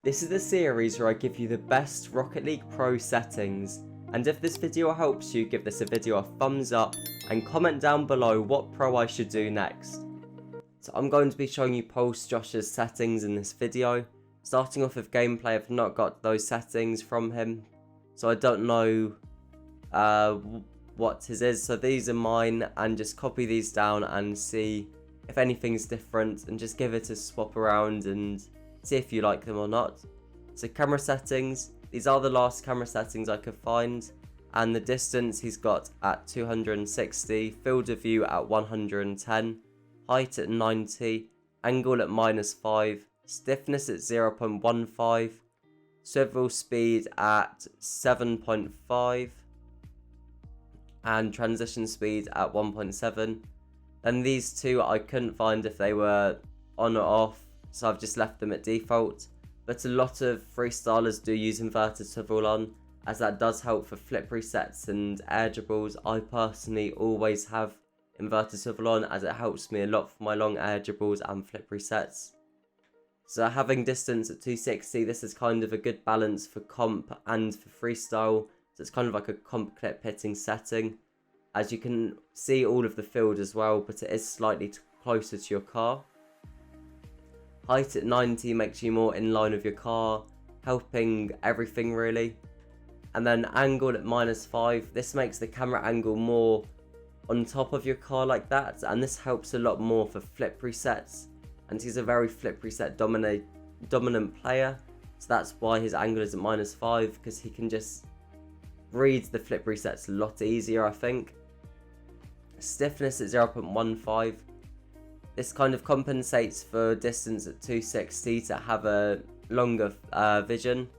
This is the series where I give you the best Rocket League Pro settings, and if this video helps you, give this a video a thumbs up and comment down below what pro I should do next. So I'm going to be showing you post Josh's settings in this video. Starting off with gameplay, I've not got those settings from him, so I don't know what his is. So these are mine, and just copy these down and see if anything's different, and just give it a swap around and see if you like them or not. So camera settings, these are the last camera settings I could find, and the distance he's got at 260, field of view at 110, height at 90, angle at -5, stiffness at 0.15, swivel speed at 7.5, and transition speed at 1.7. And these two I couldn't find if they were on or off, so I've just left them at default. But a lot of freestylers do use inverted swivel on, as that does help for flip resets and air dribbles. I personally always have inverted swivel on, as it helps me a lot for my long air dribbles and flip resets. So having distance at 260, this is kind of a good balance for comp and for freestyle. So it's kind of like a comp clip hitting setting, as you can see all of the field as well, but it is slightly closer to your car. Height at 90 makes you more in line with your car, helping everything really. And then angle at -5, this makes the camera angle more on top of your car like that, and this helps a lot more for flip resets. And he's a very flip reset dominant player, so that's why his angle is at -5, because he can just read the flip resets a lot easier, I think. Stiffness at 0.15. This kind of compensates for distance at 260 to have a longer vision,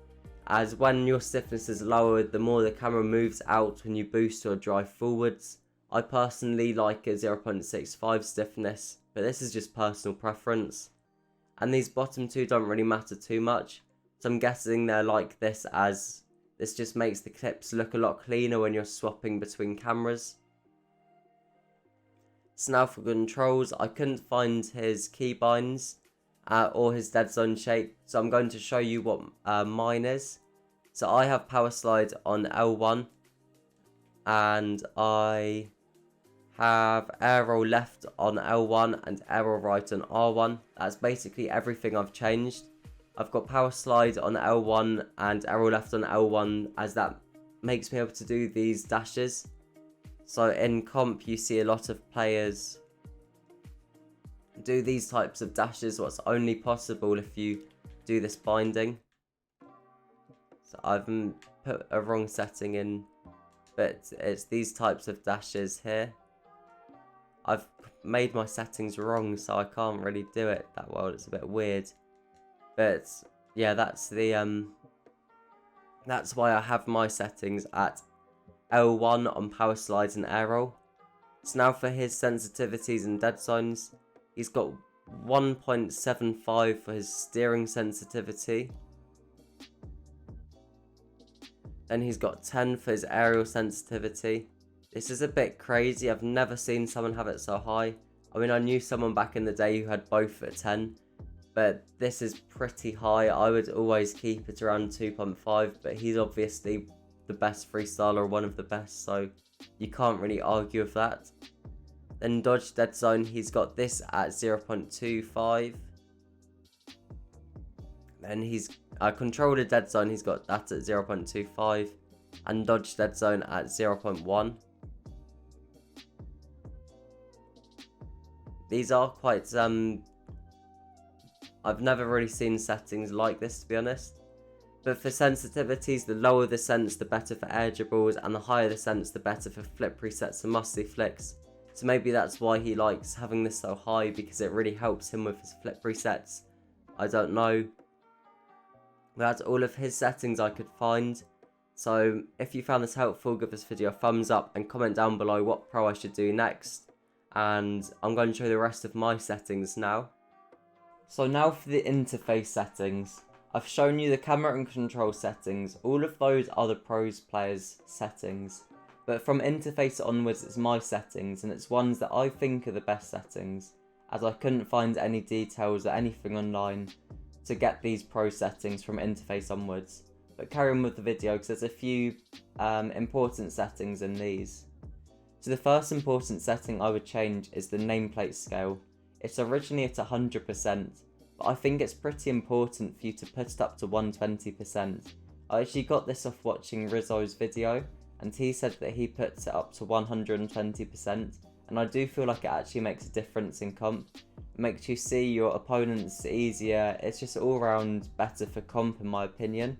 as when your stiffness is lowered, the more the camera moves out when you boost or drive forwards. I personally like a 0.65 stiffness, but this is just personal preference. And these bottom two don't really matter too much, so I'm guessing they're like this, as this just makes the clips look a lot cleaner when you're swapping between cameras. So now for controls, I couldn't find his keybinds or his Deadzone shape, so I'm going to show you what mine is. So I have power slide on L1, and I have arrow left on L1 and arrow right on R1. That's basically everything I've changed. I've got power slide on L1 and arrow left on L1, as that makes me able to do these dashes. So in comp, you see a lot of players do these types of dashes, what's only possible if you do this binding. So I've put a wrong setting in, but it's these types of dashes here. I've made my settings wrong, so I can't really do it that well. It's a bit weird, but yeah, that's the that's why I have my settings at L1 on power slides and arrow. So now for his sensitivities and dead zones, he's got 1.75 for his steering sensitivity. Then he's got 10 for his aerial sensitivity. This is a bit crazy. I've never seen someone have it so high. I mean, I knew someone back in the day who had both at 10, but this is pretty high. I would always keep it around 2.5, but he's obviously the best freestyler, one of the best, so you can't really argue with that. Then dodge dead zone, he's got this at 0.25. Then he's controller dead zone, he's got that at 0.25, and dodge dead zone at 0.1. These are quite I've never really seen settings like this, to be honest. But for sensitivities, the lower the sense, the better for air dribbles, and the higher the sense, the better for flip resets and musty flicks. So maybe that's why he likes having this so high, because it really helps him with his flip resets. I don't know. That's all of his settings I could find. So if you found this helpful, give this video a thumbs up and comment down below what pro I should do next. And I'm going to show you the rest of my settings now. So now for the interface settings. I've shown you the camera and control settings. All of those are the pros players settings. But from interface onwards, it's my settings, and it's ones that I think are the best settings, as I couldn't find any details or anything online. to get these pro settings from interface onwards. But carry on with the video because there's a few important settings in these. So the first important setting I would change is the nameplate scale. It's originally at 100%, but I think it's pretty important for you to put it up to 120%. I actually got this off watching Rizzo's video, and he said that he puts it up to 120%, and I do feel like it actually makes a difference in comp. It makes you see your opponents easier, it's just all around better for comp in my opinion.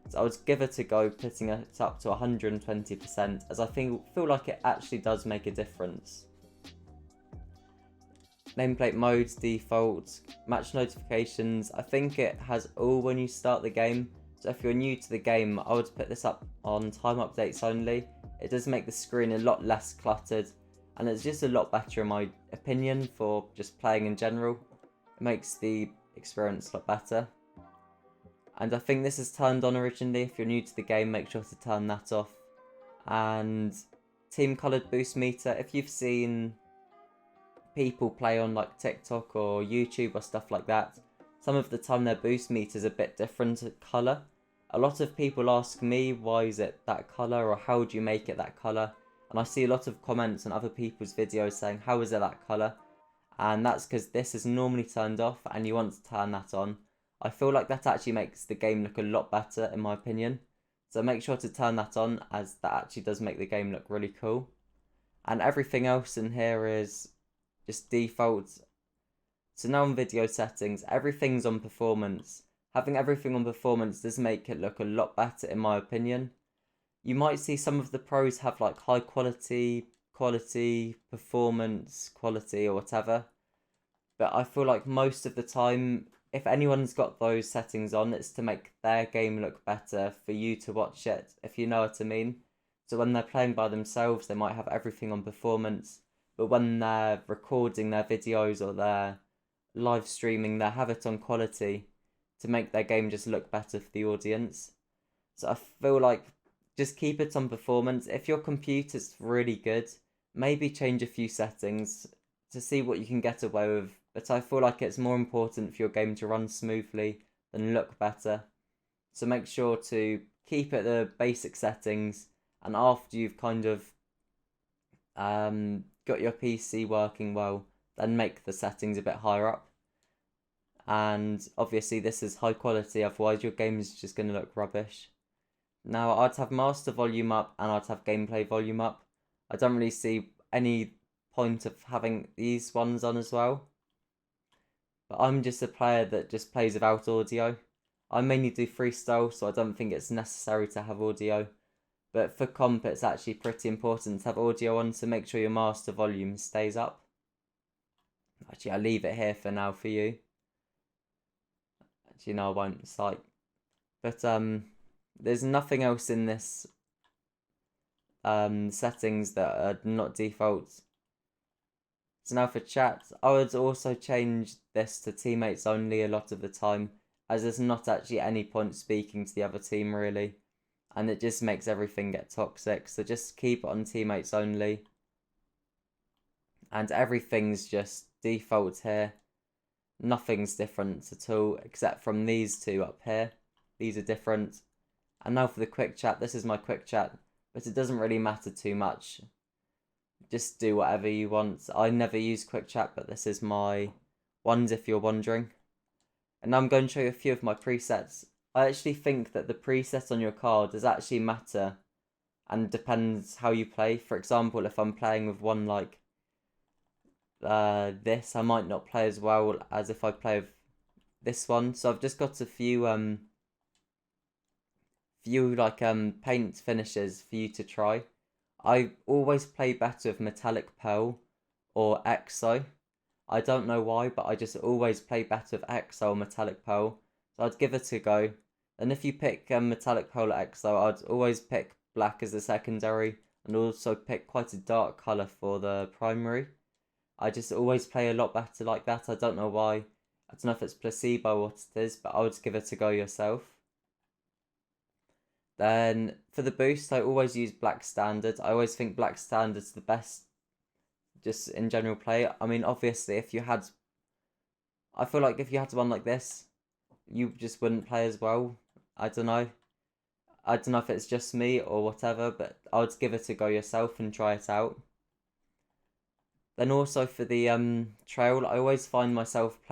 So I would give it a go putting it up to 120%, as I feel like it actually does make a difference. Nameplate modes, default, match notifications, I think it has all when you start the game. So if you're new to the game, I would put this up on time updates only. It does make the screen a lot less cluttered, and it's just a lot better in my opinion for just playing in general. It makes the experience a lot better. And I think this is turned on originally. If you're new to the game, make sure to turn that off. And team coloured boost meter, if you've seen people play on like TikTok or YouTube or stuff like that, some of the time their boost meter is a bit different colour. A lot of people ask me, why is it that colour, or how do you make it that colour? And I see a lot of comments on other people's videos saying, how is it that colour? And that's because this is normally turned off and you want to turn that on. I feel like that actually makes the game look a lot better in my opinion. So make sure to turn that on, as that actually does make the game look really cool. And everything else in here is just default. So now on video settings, everything's on performance. Having everything on performance does make it look a lot better in my opinion. You might see some of the pros have like high quality, performance, quality or whatever. But I feel like most of the time, if anyone's got those settings on, it's to make their game look better for you to watch it, if you know what I mean. So when they're playing by themselves, they might have everything on performance. But when they're recording their videos or they're live streaming, they have it on quality to make their game just look better for the audience. So I feel like just keep it on performance. If your computer's really good, maybe change a few settings to see what you can get away with. But I feel like it's more important for your game to run smoothly than look better. So make sure to keep it the basic settings, and after you've kind of got your PC working well, then make the settings a bit higher up. And obviously this is high quality, otherwise your game is just going to look rubbish. Now I'd have master volume up and I'd have gameplay volume up. I don't really see any point of having these ones on as well. But I'm just a player that just plays without audio. I mainly do freestyle, so I don't think it's necessary to have audio. But for comp, it's actually pretty important to have audio on, so make sure your master volume stays up. Actually, I'll leave it here for now for you. Actually, no, I won't. It's like... But there's nothing else in this settings that are not default. So now for chat, I would also change this to teammates only a lot of the time, as there's not actually any point speaking to the other team really, and it just makes everything get toxic. So just keep it on teammates only, and everything's just default here. Nothing's different at all except from these two up here. These are different. And now for the quick chat, this is my quick chat, but it doesn't really matter too much. Just do whatever you want. I never use quick chat, but this is my ones if you're wondering. And now I'm going to show you a few of my presets. I actually think that the preset on your card does actually matter and depends how you play. For example, if I'm playing with one like this, I might not play as well as if I play with this one. So I've just got a few paint finishes for you to try. I always play better with Metallic Pearl or Exo. I don't know why, but I just always play better with Exo or Metallic Pearl. So I'd give it a go. And if you pick Metallic Pearl or Exo, I'd always pick black as the secondary, and also pick quite a dark colour for the primary. I just always play a lot better like that. I don't know why. I don't know if it's placebo or what it is, but I would give it a go yourself. Then for the boost, I always use black standard. I always think black standard's the best, just in general play. I mean, obviously, I feel like if you had one like this, you just wouldn't play as well. I don't know. I don't know if it's just me or whatever, but I would give it a go yourself and try it out. Then also for the trail, I always find myself